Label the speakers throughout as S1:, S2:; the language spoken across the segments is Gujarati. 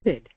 S1: Good.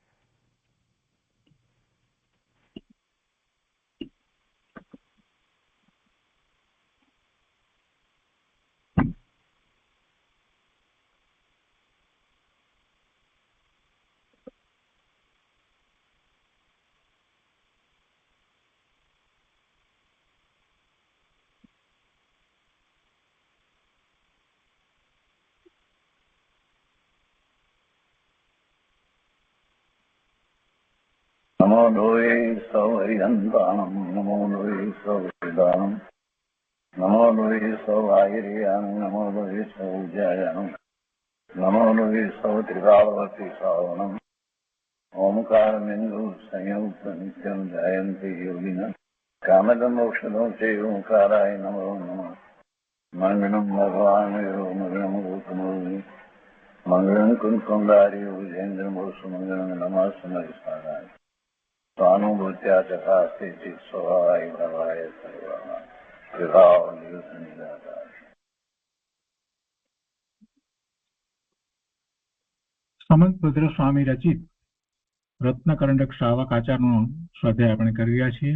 S2: नमो लोये सौहरिहन्तानं नमो लोये सौहृदानं नमो लोये सौभागिर्यानं नमो लोये सौज्यायानं नमो लोये सौत्रिकालवती सावनं ओंकारमिन्दु संयुक्त नित्यं जयन्ति योगिनः कामदं मोक्षदं चैव ओंकाराय नमो नमः मङ्गलं भगवान् यो मङ्गलं गौतमोऽग्नि मङ्गलं कुञ्कुण्डारि विजेन्द्रमोसुमङ्गलं नमः समयसाराय स्वानुभूत्या चकास्ते स्वभावाय भवाय सर्वाय विभाव निदाताय।
S3: સમંતભદ્ર સ્વામી રચિત રત્નકરંડક શ્રાવક આચારનો સ્વાધ્યાય આપણે કરી રહ્યા છીએ.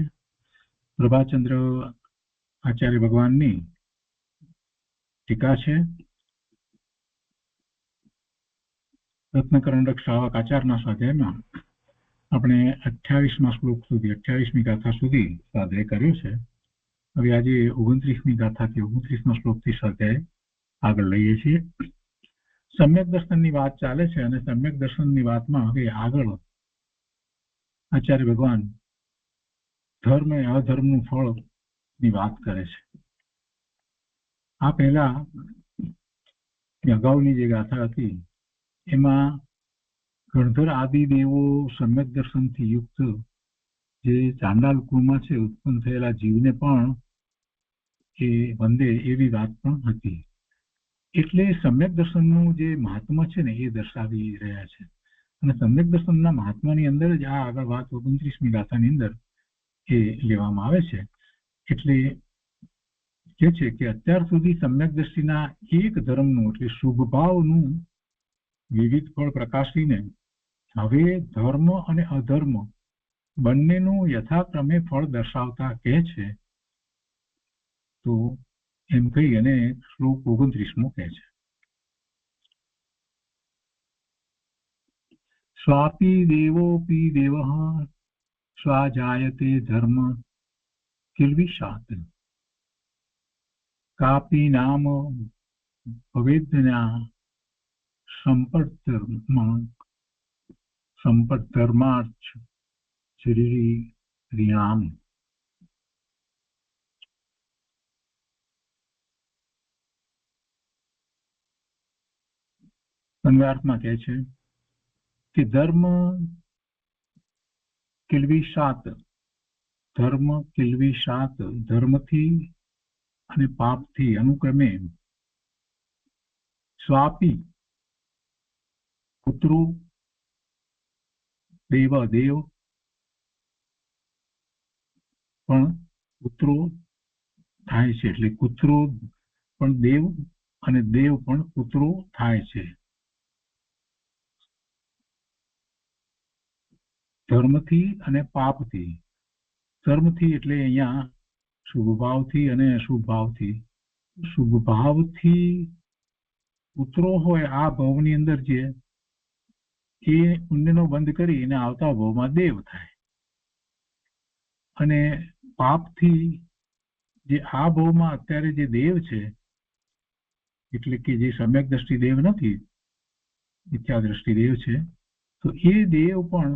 S3: પ્રભાચંદ્ર આચાર્ય ભગવાનની ટીકા છે. રત્નકરંડક શ્રાવક આચારના સ્વાધ્યાયમાં આપણે 28મા શ્લોક સુધી 28મી ગાથા સુધી સ્વાધ્યાય કર્યો છે. હવે આજે 29મી ગાથાથી 29મા શ્લોકથી સ્વાધ્યાય આગળ લઈએ છીએ. સમ્યક દર્શનની વાત ચાલે છે અને સમ્યક દર્શનની વાતમાં હવે આગળ આચાર્ય ભગવાન ધર્મ અને અધર્મનું ફળની વાત કરે છે. આ પહેલા અગાઉની જે ગાથા હતી એમાં ગણધર આદિ દેવો સમ્યક દર્શનથી યુક્ત જે ચાંડાલ કુળમાં છે ઉત્પન્ન થયેલા જીવને પણ એ વંદે એવી વાત પણ હતી. એટલે સમ્યક દર્શનનું જે મહાત્મા છે ને એ દર્શાવી રહ્યા છે અને સમ્યક દર્શનના મહાત્માની અંદર જ આ આગળ વાત 29મી ગાથાની અંદર એ લેવામાં આવે છે. એટલે કે છે કે અત્યાર સુધી સમ્યક દ્રષ્ટિના એક ધર્મનું એટલે શુભ ભાવનું વિવિધ ફળ પ્રકાશીને હવે ધર્મ અને અધર્મ બંનેનું યથાક્રમે ફળ દર્શાવતા કહે છે. તો એમ કહી અને શ્લોક 29મો કહે છે. સ્વાપી દેવોપી દેવઃ સ્વાજાયતે ધર્મ કિલ્વિષાત કાપી નામ ભવેદ્ના સંપદ્ધર્માર્ચ શરીરી રિણામ. અન્વયાર્થમાં કહે છે કે ધર્મ કિલ્વિષાત ધર્મથી અને પાપથી અનુક્રમે સ્વાપી પુત્રો દેવ પણ પુત્રો થાય છે. એટલે પુત્રો પણ દેવ અને દેવ પણ પુત્રો થાય છે. ધર્મથી અને પાપથી. ધર્મથી એટલે અહીંયા શુભ ભાવથી અને અશુભ ભાવથી. શુભ ભાવથી પુત્રો હોય આ ભાવની અંદર જે એ પુણ્યનો બંધ કરી અને આવતા ભાવમાં દેવ થાય અને પાપથી જે આ ભાવમાં અત્યારે જે દેવ છે એટલે કે જે સમ્યક દ્રષ્ટિ દેવ નથી મિથ્યા દ્રષ્ટિ દેવ છે તો એ દેવ પણ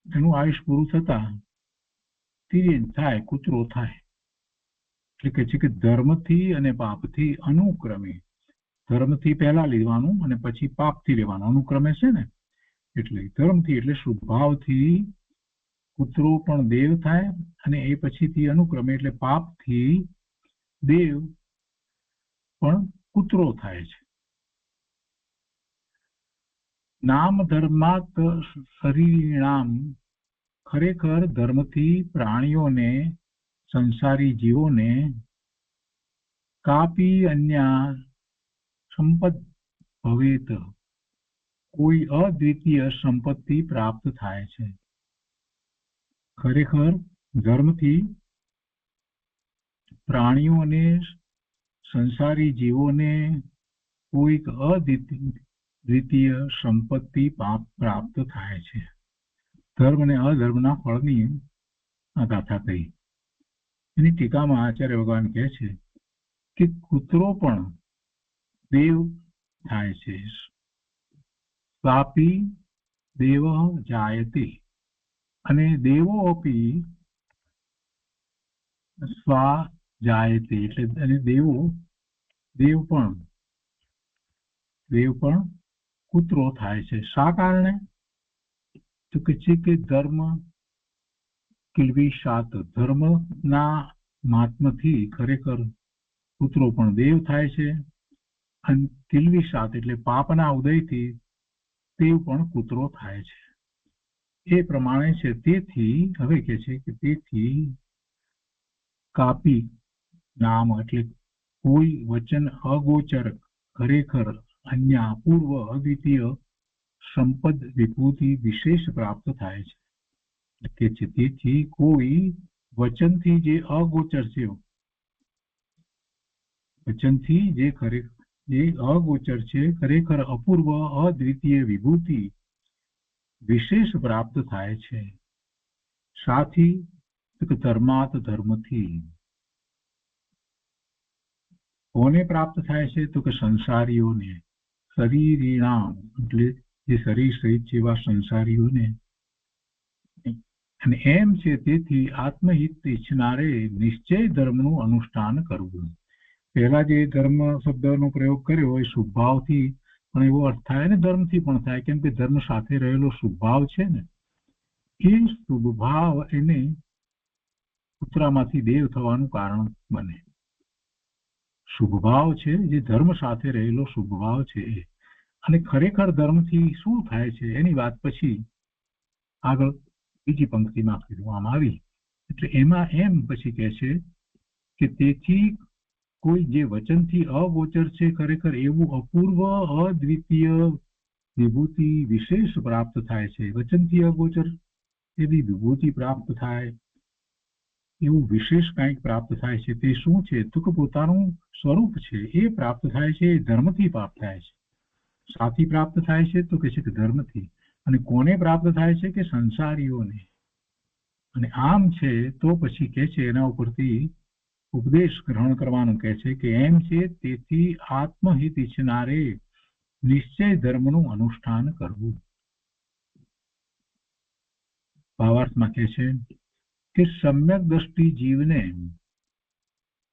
S3: એનું આયુષ પૂરું થતા તિર્યન થાય કૂતરો થાય. એટલે કે છે કે ધર્મથી અને પાપથી અનુક્રમે ધર્મથી પહેલા લેવાનું અને પછી પાપથી લેવાનું અનુક્રમે છે ને. એટલે ધર્મથી એટલે શુભ ભાવથી કૂતરો પણ દેવ થાય અને એ પછીથી અનુક્રમે એટલે પાપથી દેવ પણ કૂતરો થાય છે. નામ ધર્માત શરીરામ ખરેખર ધર્મથી પ્રાણીઓને સંસારી જીવોને કાપી અન્ય સંપદ ભવેત કોઈ અદ્વિતીય સંપત્તિ પ્રાપ્ત થાય છે. ખરેખર ધર્મથી પ્રાણીઓ અને સંસારી જીવોને કોઈક અદ્વિતીય સંપત્તિ પ્રાપ્ત થાય છે. ધર્મ અને અધર્મના ફળની આ ગાથા કહી. એની ટીકામાં આચાર્ય ભગવાન કહે છે કે કૂતરો પણ દેવ થાય છે. સ્વાપી દેવ જાયતે અને દેવો અપી સ્વા જાયતે, એટલે અને દેવ પણ કૂતરો થાય છે. શા કારણે? તો કે છે કે ધર્મ કિલ્વિષાત, ધર્મના મહાત્મથી ખરેખર કૂતરો પણ દેવ થાય છે. અને કિલ્વિષાત એટલે પાપના ઉદયથી દેવ પણ કૂતરો થાય છે. એ પ્રમાણે છે. તેથી હવે કે છે કે તેથી કાપી નામ એટલે કોઈ વચન અગોચર ખરેખર અન્ય અપૂર્વ અદ્વિતીય સંપદ વિભૂતિ વિશેષ પ્રાપ્ત થાય છે. તેથી કોઈ વચનથી જે અગોચર છે, વચનથી જે અગોચર છે ખરેખર અપૂર્વ અદ્વિતીય વિભૂતિ વિશેષ પ્રાપ્ત થાય છે. સાથી ધર્માત, ધર્મથી. કોને પ્રાપ્ત થાય છે? તો કે સંસારીઓને, શરીરીણામ એટલે જે શરીર સહિત જેવા સંસારીઓને. અને એમ છે તેથી આત્મહિત ઈચ્છનારે નિશ્ચય ધર્મનું અનુષ્ઠાન કરવું. પહેલા જે ધર્મ શબ્દનો પ્રયોગ કર્યો એ શુભભાવથી પણ એવો અર્થ થાય અને ધર્મથી પણ થાય, કેમ કે ધર્મ સાથે રહેલો શુભભાવ છે ને, એ શુભભાવ એને કૂતરામાંથી દેવ થવાનું કારણ બને. શુભભાવ છે જે ધર્મ સાથે રહેલો શુભભાવ છે એ. અને ખરેખર ધર્મથી શું થાય છે એની વાત પછી આગળ બીજી પંક્તિમાં કહેવામાં આવી. એટલે એમાં એમ પછી કહે છે કે તેથી કોઈ જે વચનથી અગોચર છે ખરેખર એવું અપૂર્વ અદ્વિતીય વિભૂતિ વિશેષ પ્રાપ્ત થાય છે. વચનથી અગોચર એવી વિભૂતિ પ્રાપ્ત થાય, એવું વિશેષ કંઈક પ્રાપ્ત થાય છે. તે શું છે? તો કે પોતાનું સ્વરૂપ છે એ પ્રાપ્ત થાય છે. એ ધર્મથી પ્રાપ્ત થાય છે. સાથી પ્રાપ્ત થાય છે તો કે છે કે ધર્મથી. અને કોને પ્રાપ્ત થાય છે? કે સંસારીઓને. અને આમ છે તો પછી કે છે એના ઉપરથી ઉપદેશ ગ્રહણ કરવાનું કહે છે કે એમ છે તેથી આત્મહિત ઈચ્છનારે નિશ્ચય ધર્મનું અનુષ્ઠાન કરવું. ભાવાર્થમાં કહે છે કે સમ્યક દ્રષ્ટિ જીવને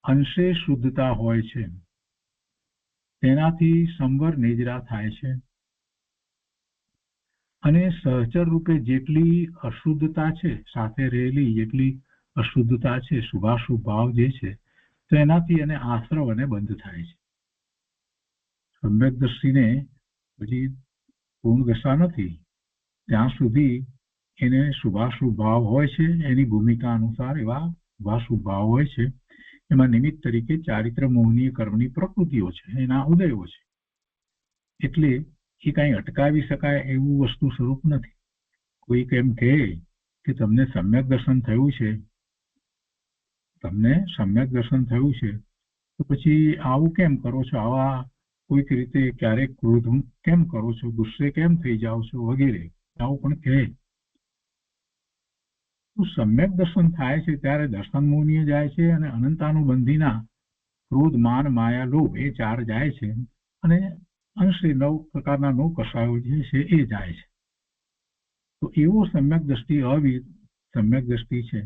S3: અંશે શુદ્ધતા હોય છે, તેનાથી સંવર નિજરા થાય છે. અને સહચર રૂપે જેટલી અશુદ્ધતા છે, સાથે રહેલી જેટલી અશુદ્ધતા છે, શુભાશુભ ભાવ જે છે, તો એનાથી એને આશ્રવ અને બંધ થાય છે. સમ્યક દ્રષ્ટિને હજી પૂર્ણ દશા નથી ત્યાં સુધી એને શુભાશુભ ભાવ હોય છે. એની ભૂમિકા અનુસાર એવા શુભાશુભ ભાવ હોય છે. એમાં નિમિત્ત તરીકે ચારિત્ર મોહનીય કર્મની પ્રકૃતિઓ છે, એના ઉદયો છે. એટલે એ કાંઈ અટકાવી શકાય એવું વસ્તુ સ્વરૂપ નથી. કોઈ એમ કહે કે તમને સમ્યક દર્શન થયું છે, તો પછી આવું કેમ કરો છો? આવા કોઈક રીતે ક્યારેક ક્રોધ કેમ કરો છો? ગુસ્સે કેમ થઈ જાઓ છો? વગેરે આવું પણ કહે. તો સમ્યક દર્શન થાય છે ત્યારે દર્શન મોહનીય જાય છે અને અનંતાનુબંધીના ક્રોધ, માન, માયા, લોભ એ ચાર જાય છે. અને અંશે 9 પ્રકારના 9 કષાયો જે છે એ જાય છે. તો એવો સમ્યક દ્રષ્ટિ છે.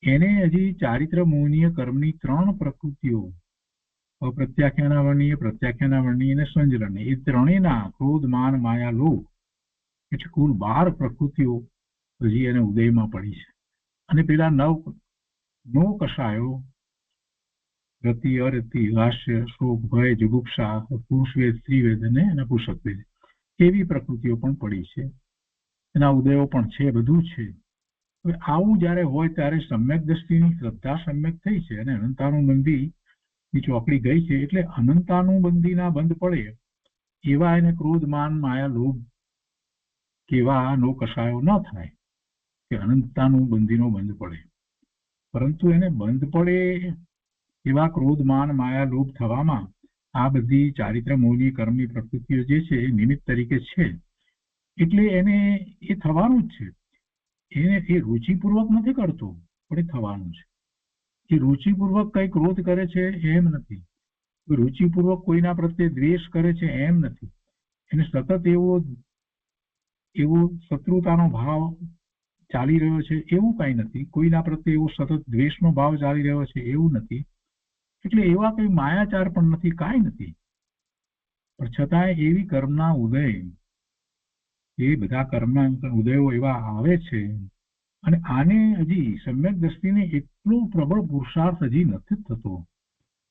S3: એને હજી ચારિત્ર મોહનીય કર્મની 3 પ્રકૃતિઓ, અપ્રત્યાખ્યાના વર્ણનીય, પ્રત્યાખ્યાના વર્ણનીય અને સંજરણીય, એ ત્રણેયના ક્રોધ, માન, માયા, લોભ એટલે કુલ 12 પ્રકૃતિઓ હજી એને ઉદયમાં પડી છે. અને પેલા 9 કષાયો રતિ, અરતિ, હાસ્ય, શોક, ભય, જુગુપ્સા, પુરુષવેદ, સ્ત્રીવેદ અને નપુંસકવેદ એવી પ્રકૃતિઓ પણ પડી છે. એના ઉદયો પણ છે, બધું છે. હવે આવું જ્યારે હોય ત્યારે સમ્યક દ્રષ્ટિની શ્રદ્ધા સમ્યક થઈ છે અને અનંતાનુબંધી ની ચોકડી ગઈ છે. એટલે અનંતાનુબંધીના બંધ પડે એવા એને ક્રોધ માન માયા લોભ કેવા નો કસાયો ન થાય કે અનંતતાનું બંધીનો બંધ પડે, પરંતુ એને બંધ પડે એવા ક્રોધ માન માયા લોભ થવામાં આ બધી ચારિત્ર મોહની કર્મની પ્રકૃતિઓ જે છે એ નિમિત્ત તરીકે છે. એટલે એને એ થવાનું જ છે. એને એ રુચિપૂર્વક નથી કરતો, પણ એ થવાનું છે. એ રુચિપૂર્વક કઈ ક્રોધ કરે છે એમ નથી, રુચિપૂર્વક કોઈના પ્રત્યે દ્વેષ કરે છે એમ નથી. એને સતત એવો શત્રુતાનો ભાવ ચાલી રહ્યો છે એવું કઈ નથી, કોઈના પ્રત્યે એવો સતત દ્વેષનો ભાવ ચાલી રહ્યો છે એવું નથી. એટલે એવા કઈ માયાચાર પણ નથી, કાંઈ નથી. પણ છતાંય એવી કર્મના ઉદય, એ બધા કર્મના ઉદયો એવા આવે છે, અને આને હજી સમ્યક દ્રષ્ટિને એટલો પ્રબળ પુરુષાર્થ હજી નથી થતો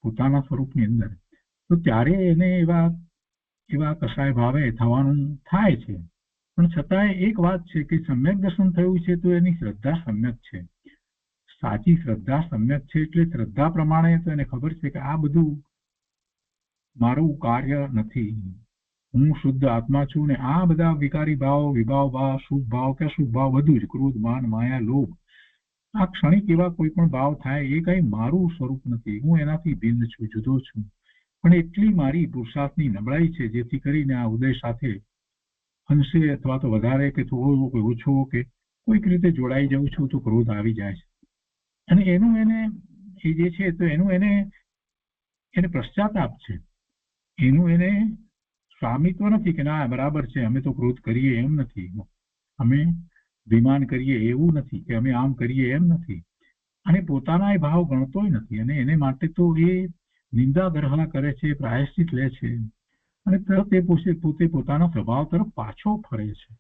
S3: પોતાના સ્વરૂપની અંદર, તો ત્યારે એને એવા કસાય ભાવે થવાનું થાય છે. પણ છતાંય એક વાત છે કે સમ્યક દર્શન થયું છે તો એની શ્રદ્ધા સમ્યક છે, સાચી શ્રદ્ધા સમ્યક છે. એટલે શ્રદ્ધા પ્રમાણે તો એને ખબર છે કે આ બધું મારું કાર્ય નથી, હું શુદ્ધ આત્મા છું, ને આ બધા વિકારી ભાવ, વિભાવ ભાવ, શુભ ભાવ કે અશુભ ભાવ બધું જ, ક્રોધ માન માયા લોભ, આ ક્ષણિક એવા કોઈ પણ ભાવ થાય એ કઈ મારું સ્વરૂપ નથી, હું એનાથી ભિન્ન છું, જુદો છું. પણ એટલી મારી પુરુષાર્થની નબળાઈ છે જેથી કરીને આ ઉદય સાથે અંશે અથવા તો વધારે કે થોડો કે ઓછો કે કોઈક રીતે જોડાઈ જાઉં છું તો ક્રોધ આવી જાય છે. અને એનું એને એ જે છે તો એનું એને પશ્ચાતાપ છે, એનું એને સ્વામિત્વ નથી કે ના બરાબર છે અમે તો ક્રોધ કરીએ એમ નથી, અમે વિમાન કરીએ એવું નથી, કે અમે આમ કરીએ એમ નથી. અને પોતાના એ ભાવ ગણતોય નથી, અને એને માટે તો એ નિંદા ગ્રહણ કરે છે, પ્રાયશ્ચિત લે છે, અને તરત એ પોતે પોતાના સ્વભાવ તરફ પાછો ફરે છે.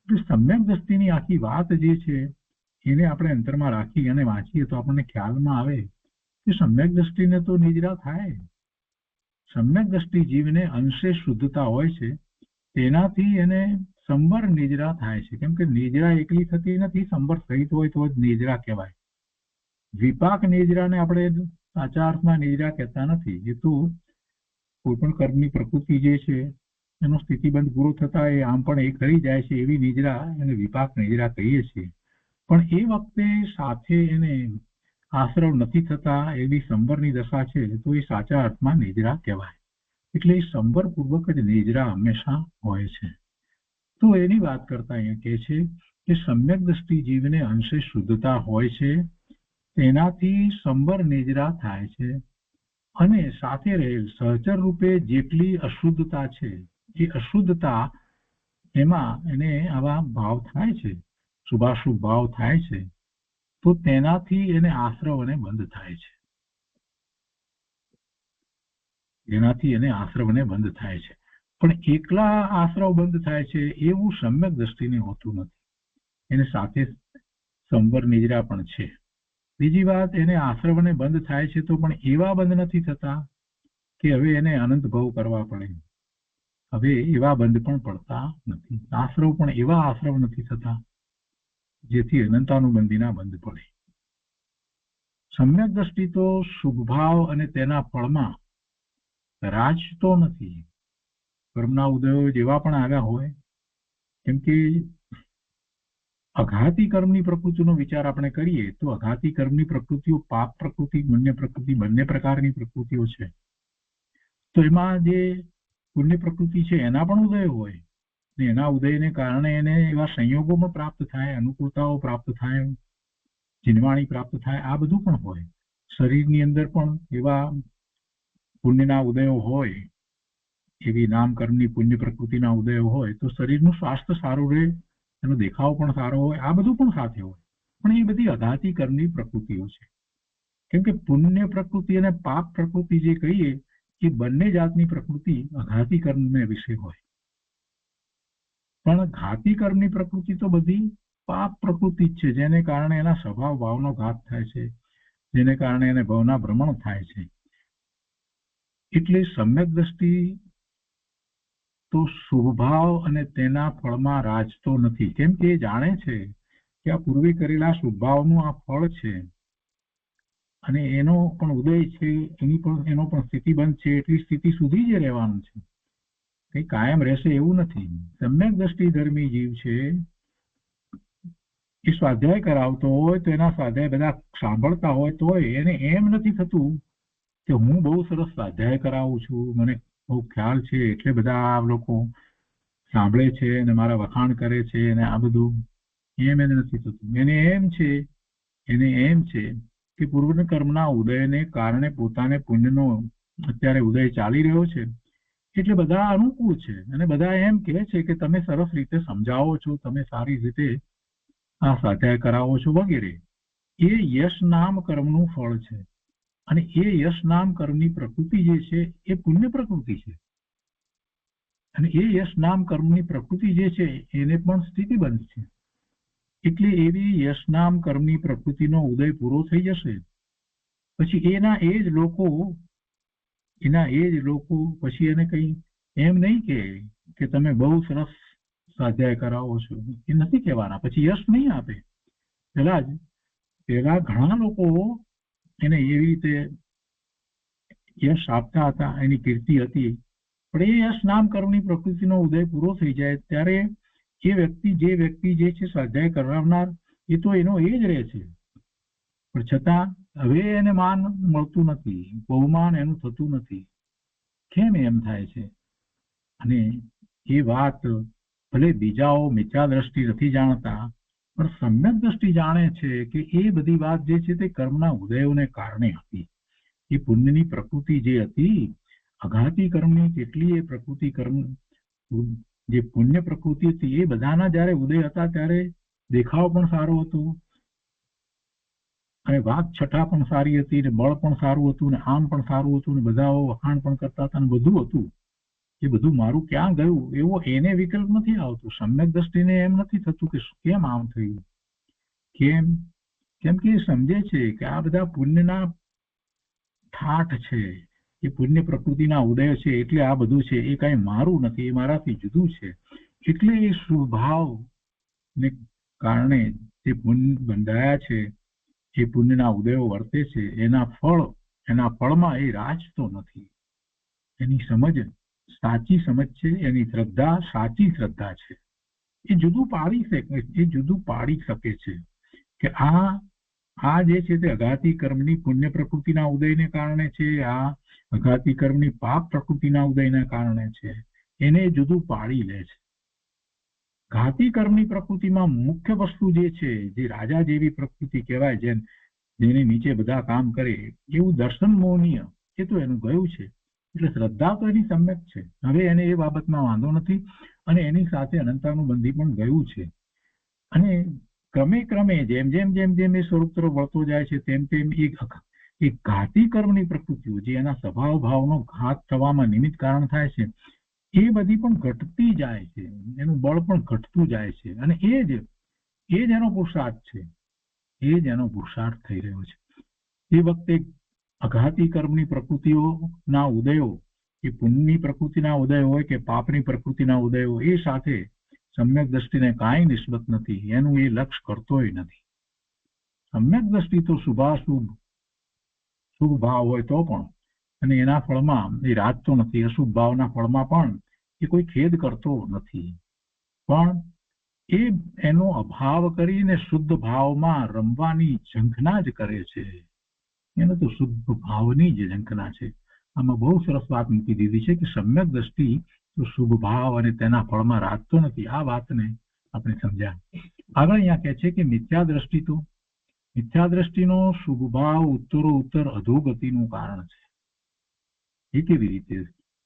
S3: એટલે સમ્યક દ્રષ્ટિની આખી વાત જે છે એને આપણે અંતરમાં રાખી અને વાંચીએ તો આપણને ખ્યાલમાં આવે કે સમ્યક દ્રષ્ટિને તો નિજરા થાય. સમ્યક દ્રષ્ટિ જીવને અંશે શુદ્ધતા હોય છે, તેનાથી એને સંબર નિજરા થાય છે. કેમ કે નિજરા એકલી થતી નથી, સંબર સહિત હોય તો જ નિજરા કહેવાય. વિપાક નિજરાને આપણે સાચા અર્થમાં નિજરા કહેતા નથી. એ તો કોઈ પણ કર્મની પ્રકૃતિ જે છે એનો સ્થિતિબંધ પૂરો થતા એ આમ પણ એ કરી જાય છે, એવી નિજરા એને વિપાક નિજરા કહીએ છીએ. પણ એ વખતે સાથે એને આશ્રવ નથી થતા એવી સંબરની દશા છે તો એ સાચા અર્થમાં નિજરા કહેવાય. એટલે એ સંબર પૂર્વક જ નિજરા હંમેશા હોય છે. તો એની વાત કરતા અહીંયા કહે છે કે સમ્યક દ્રષ્ટિ જીવને અંશે શુદ્ધતા હોય છે, તેનાથી સંબર નિજરા થાય છે, અને સાથે રહેલ સહચર રૂપે જેટલી અશુદ્ધતા છે એ અશુદ્ધતા એમાં એને આવા ભાવ થાય છે, શુભાશુભ ભાવ થાય છે, તો તેનાથી એને આશ્રવ અને બંધ થાય છે. એનાથી એને આશ્રવ અને બંધ થાય છે. પણ એકલા આશ્રવ બંધ થાય છે એવું સમ્યક દ્રષ્ટિને હોતું નથી, એને સાથે સંબર નિજરા પણ છે. બીજી વાત, એને આશ્રવ અને બંધ થાય છે તો પણ એવા બંધ નથી થતા કે હવે એને અનંત ભવ કરવા પડે, હવે એવા બંધ પણ પડતા નથી. આશ્રવ પણ એવા આશ્રવ નથી થતા જેથી અનંતાનુબંધીના બંધ પડે. સમ્યક દ્રષ્ટિ તો શુભભાવ અને તેના ફળમાં રાજતો નથી. કર્મના ઉદયો જેવા પણ આવ્યા હોય, કેમ કે અઘાતી કર્મની પ્રકૃતિનો વિચાર આપણે કરીએ તો અઘાતી કર્મની પ્રકૃતિઓ પાપ પ્રકૃતિ, પુણ્ય પ્રકૃતિ બંને પ્રકારની પ્રકૃતિઓ છે. તો એમાં જે પુણ્ય પ્રકૃતિ છે એના પણ ઉદય હોય, ને એના ઉદયને કારણે એને એવા સંયોગો પણ પ્રાપ્ત થાય, અનુકૂળતાઓ પ્રાપ્ત થાય, જીનવાણી પ્રાપ્ત થાય, આ બધું પણ હોય. શરીરની અંદર પણ એવા પુણ્યના ઉદયો હોય, એવી નામ કર્મની પુણ્ય પ્રકૃતિના ઉદયો હોય તો શરીરનું સ્વાસ્થ્ય સારું રહે, એનો દેખાવ પણ સારો હોય, આ બધું પણ સાથે હોય. પણ એ બધી અઘાતી કર્મની પ્રકૃતિઓ છે. કેમ કે પુણ્ય પ્રકૃતિ અને પાપ પ્રકૃતિ જે કહીએ એ બંને જાતની પ્રકૃતિ અઘાતી કર્મને વિશે હોય. પણ ઘાતી કર્મની પ્રકૃતિ તો બધી પાપ પ્રકૃતિ જ છે, જેને કારણે એના સ્વભાવ ભાવનો ઘાત થાય છે, જેને કારણે એને ભવના ભ્રમણ થાય છે. એટલે સમ્યક દ્રષ્ટિ તો શુભભાવ અને તેના ફળમાં રાજતો નથી. કેમ કે એ જાણે છે કે આ પૂર્વે કરેલા શુભભાવનું આ ફળ છે, અને એનો પણ ઉદય છે, એનો પણ સ્થિતિબંધ છે, એટલી સ્થિતિ સુધી જ રહેવાનું છે. કઈ કાયમ રહેશે એવું નથી. સમ્યક દ્રષ્ટિ ધર્મી જીવ છે એ સ્વાધ્યાય કરાવતો હોય તો એના સ્વાધ્યાય બધા સાંભળતા હોય તો એને એમ નથી થતું કે હું બહુ સરસ સ્વાધ્યાય કરાવું છું, મને બહુ ખ્યાલ છે એટલે બધા લોકો સાંભળે છે અને મારા વખાણ કરે છે અને આ બધું એમ એને નથી થતું. એને એમ છે કે પૂર્વ કર્મના ઉદયને કારણે પોતાને પુણ્યનો અત્યારે ઉદય ચાલી રહ્યો છે એટલે બધા અનુકૂળ છે અને બધા એમ કહે છે કે તમે સરસ રીતે સમજાવો છો, તમે સારી રીતે આ સ્વાધ્યાય કરાવો છો વગેરે. એ યશ નામ કર્મનું ફળ છે અને એ યશ નામ કર્મની પ્રકૃતિ જે છે એ પુણ્ય પ્રકૃતિ છે અને એ યશ નામ કર્મની પ્રકૃતિ જે છે એને પણ સ્થિતિબંધ છે. એટલે એવી યશ નામ કર્મની પ્રકૃતિનો ઉદય પૂરો થઈ જશે પછી એના એ જ લોકો પછી એને કઈ એમ નહીં કે તમે બહુ સરસ સ્વાધ્યાય કરાવો છો, એ નથી કહેવાના, પછી યશ નહીં આપે. પેલા ઘણા લોકો એને એવી રીતે યશ આપતા હતા, એની કીર્તિ હતી, પણ એ યશ નામ કર્મની પ્રકૃતિનો ઉદય પૂરો થઈ જાય ત્યારે જે વ્યક્તિ જે છે સ્વાધ્યાય કરાવનાર એ તો એનો એ જ રહે છે, પણ છતાં હવે એને માન મળતું નથી, બહુમાન એનું થતું નથી. કેમ એમ થાય છે? અને એ વાત ભલે બીજાઓ મિથ્યા દ્રષ્ટિ નથી જાણતા પણ સમ્યક દ્રષ્ટિ જાણે છે કે એ બધી વાત જે છે તે કર્મના ઉદયોને કારણે હતી. એ પુણ્યની પ્રકૃતિ જે હતી, અઘાતી કર્મની કેટલી એ પ્રકૃતિ કર્મ જે પુણ્ય પ્રકૃતિ હતી એ બધાના જયારે ઉદય હતા ત્યારે દેખાવ પણ સારો હતો અને વાત છઠ્ઠા પણ સારી હતી ને બળ પણ સારું હતું ને આમ પણ સારું હતું ને બધા વખાણ પણ કરતા હતા ને બધું હતું. એ બધું મારું ક્યાં ગયું એવો એને વિકલ્પ નથી આવતો. સમ્યક દ્રષ્ટિને એમ નથી થતું કે કેમ આમ થયું. કેમ કે એ સમજે છે કે આ બધા પુણ્યના ઠાઠ છે, એ પુણ્ય પ્રકૃતિના ઉદય છે એટલે આ બધું છે, એ કઈ મારું નથી, એ મારાથી જુદું છે. એટલે એ સ્વભાવ ને કારણે જે પુણ્ય બંધાયા છે, એ પુણ્યના ઉદયો વર્તે છે, એના ફળમાં એ રાજતો નથી. એની સમજ સાચી સમજ છે, એની શ્રદ્ધા સાચી શ્રદ્ધા છે. એ જુદું પાડી શકે છે કે આ જે છે તે અઘાતી કર્મની પુણ્ય પ્રકૃતિના ઉદયને કારણે છે, આ અઘાતી કર્મની પાપ પ્રકૃતિના ઉદયને કારણે છે, એને જુદું પાડી લે છે. ઘાતી કર્મની પ્રકૃતિમાં મુખ્ય વસ્તુ જે છે, જે રાજા જેવી પ્રકૃતિ કહેવાય, જેની નીચે બધા કામ કરે એવું દર્શન મોહનીય, એ તો એનું ગયું છે. એટલે શ્રદ્ધા તો એની સમ્યક છે, હવે એને એ બાબતમાં વાંધો નથી અને એની સાથે અનંતાનુબંધી પણ ગયું છે. અને ક્રમે જેમ એ સ્વરૂપ તરફ વળતો જાય છે તેમ એક ઘાતી કર્મની પ્રકૃતિઓ જે એના સ્વભાવ ભાવનો ઘાત થવામાં નિમિત્ત કારણ થાય છે, એ બધી પણ ઘટતી જાય છે, એનું બળ પણ ઘટતું જાય છે અને એ જ એનો પુરુષાર્થ છે, એ જ એનો પુરુષાર્થ થઈ રહ્યો છે. એ વખતે અઘાતી કર્મની પ્રકૃતિઓના ઉદયો, એ પુણ્યની પ્રકૃતિના ઉદય હોય કે પાપની પ્રકૃતિના ઉદય હોય, એ સાથે સમ્યક દ્રષ્ટિને કાંઈ નિસ્બત નથી, એનું એ લક્ષ્ય કરતોય નથી. સમ્યક દ્રષ્ટિ તો શુભ ભાવ હોય તો પણ અને એના ફળમાં એ રાજતો નથી, અશુભ ભાવના ફળમાં પણ એ કોઈ ખેદ કરતો નથી, પણ એ એનો અભાવ કરીને શુદ્ધ ભાવમાં રમવાની ઝંખના જ કરે છે. એને તો શુદ્ધ ભાવની જ ઝંખના છે. આમાં બહુ સરસ વાત મૂકી દીધી છે કે સમ્યક દ્રષ્ટિ તો શુભ ભાવ અને તેના ફળમાં રાજતો નથી. આ વાતને આપણે સમજ્યા. આગળ અહીંયા કહે છે કે મિથ્યા દ્રષ્ટિનો શુભ ભાવ ઉત્તર અધોગતિનું કારણ છે. એ કેવી રીતે?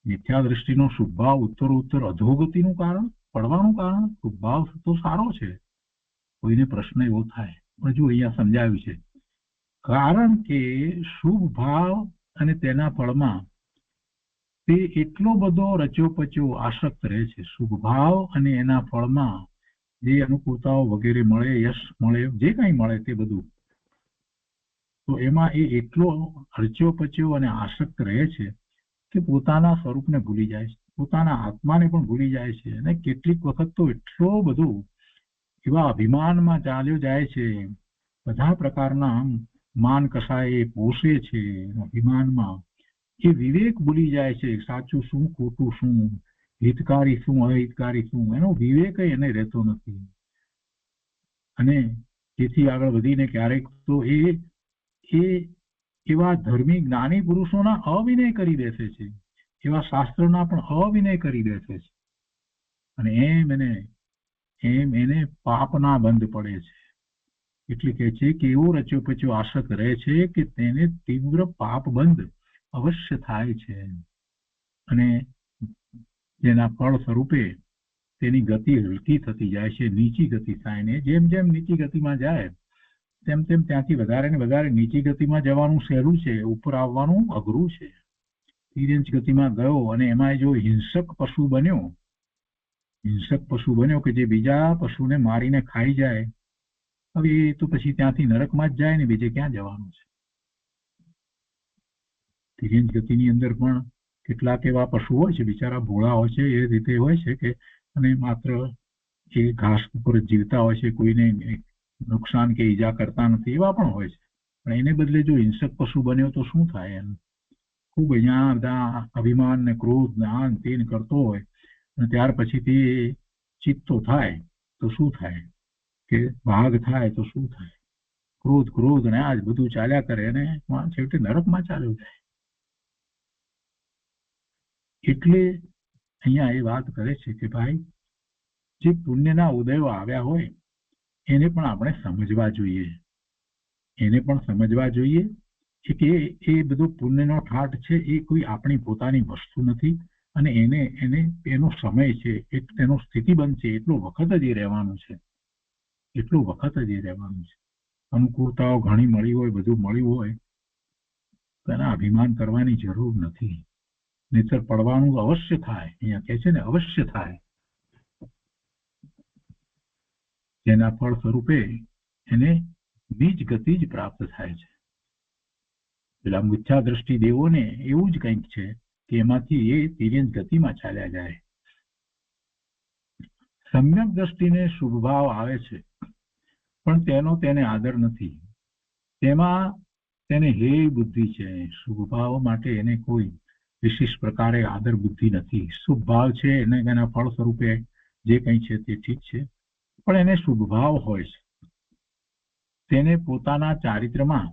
S3: મિથ્યા દ્રષ્ટિનો શુભ ભાવ ઉત્તર અધોગતિનું કારણ, પડવાનું કારણ? શુભ ભાવ તો સારો છે, કોઈને પ્રશ્ન એવો થાય, પણ જો અહીંયા સમજાવ્યું છે કારણ કે શુભ ભાવ અને તેના ફળમાં તે એટલો બધો રચ્યો પચ્યો આસક્ત રહે છે. શુભ ભાવ અને એના ફળમાં જે અનુકૂળતાઓ વગેરે મળે, યશ મળે, જે કંઈ મળે તે બધું, તો એમાં એ એટલો રચ્યો પચ્યો અને આસક્ત રહે છે કે પોતાના સ્વરૂપને ભૂલી જાય છે, પોતાના આત્માને પણ ભૂલી જાય છે અને કેટલીક વખત તો એટલો બધો એવા અભિમાનમાં ચાલ્યો જાય છે, બધા પ્રકારના માન કસાય એ પોષે છે અભિમાનમાં, એ વિવેક ભૂલી જાય છે, સાચું શું ખોટું શું, હિતકારી શું અહિતકારી શું એનો વિવેક એને રહેતો નથી. અને તેથી આગળ વધીને ક્યારેક તો એ એવા ધર્મી જ્ઞાની પુરુષોના અવિનય કરી બેસે છે, એવા શાસ્ત્રોના પણ અવિનય કરી બેસે છે, અને એમ એને પાપના બંધ પડે છે. એટલે કે છે કે એવો રચ્યો પચ્યો આશક રહે છે કે તેને તીવ્ર પાપ બંધ અવશ્ય થાય છે, અને જેના ફળ સ્વરૂપે તેની ગતિ હલકી થતી જાય છે, નીચી ગતિ થાય. ને જેમ જેમ નીચી ગતિમાં જાય તેમ તેમ ત્યાંથી વધારે ને વધારે નીચી ગતિમાં જવાનું સહેલું છે, ઉપર આવવાનું અઘરું છે. તિર્યંચ ગતિમાં ગયો અને એમાં જો હિંસક પશુ બન્યો કે જે બીજા પશુને મારીને ખાઈ જાય, હવે એ તો પછી ત્યાંથી નરકમાં જ જાય ને બીજે ક્યાં જવાનું છે. તિર્યંચ ગતિની અંદર પણ કેટલાક એવા પશુ હોય છે, બિચારા ભોળા હોય છે, એ રીતે હોય છે કે અને માત્ર એ ઘાસ ઉપર જીવતા હોય છે, કોઈને નુકસાન કે ઈજા કરતા નથી, એવા પણ હોય છે. પણ એને બદલે જો હિંસક પશુ બન્યો તો શું થાય? એમ ખૂબ અહીંયા બધા અભિમાન ને ક્રોધ ને આન તેન કરતો હોય અને ત્યાર પછી તે ચિત્તો થાય તો શું થાય? કે ભાગ થાય તો શું થાય? ક્રોધ ને આ જ બધું ચાલ્યા કરે અને છેવટે નરકમાં ચાલ્યું જાય. એટલે અહીંયા એ વાત કરે છે કે ભાઈ, જે પુણ્યના ઉદયો આવ્યા હોય એને પણ આપણે સમજવા જોઈએ. કે એ બધો પુણ્યનો ઠાઠ છે એ કોઈ આપણી પોતાની વસ્તુ નથી, અને એનો સમય છે, તેનો સ્થિતિબંધ છે, એટલો વખત જ એ રહેવાનું છે. અનુકૂળતાઓ ઘણી મળી હોય, બધું મળ્યું હોય, તેના અભિમાન કરવાની જરૂર નથી. નહીંતર પડવાનું અવશ્ય થાય. અહીંયા કહે છે ને, અવશ્ય થાય. જેના ફળ સ્વરૂપે એને નીચ ગતિ જ પ્રાપ્ત થાય છે. પેલા મિથ્યા દ્રષ્ટિ દેવોને એવું જ કંઈક છે કે એમાંથી એ તિર્યંચ ગતિમાં ચાલ્યા જાય. સમ્યક દ્રષ્ટિને શુભ ભાવ આવે છે, પણ તેને આદર નથી. તેમાં તેને હેય બુદ્ધિ છે. શુભ ભાવ માટે એને કોઈ વિશેષ પ્રકારે આદર બુદ્ધિ નથી. શુભ ભાવ છે એને એના ફળ સ્વરૂપે જે કંઈ છે તે ઠીક છે, પણ એને શુભ ભાવ હોય છે. તેને પોતાના ચારિત્રમાં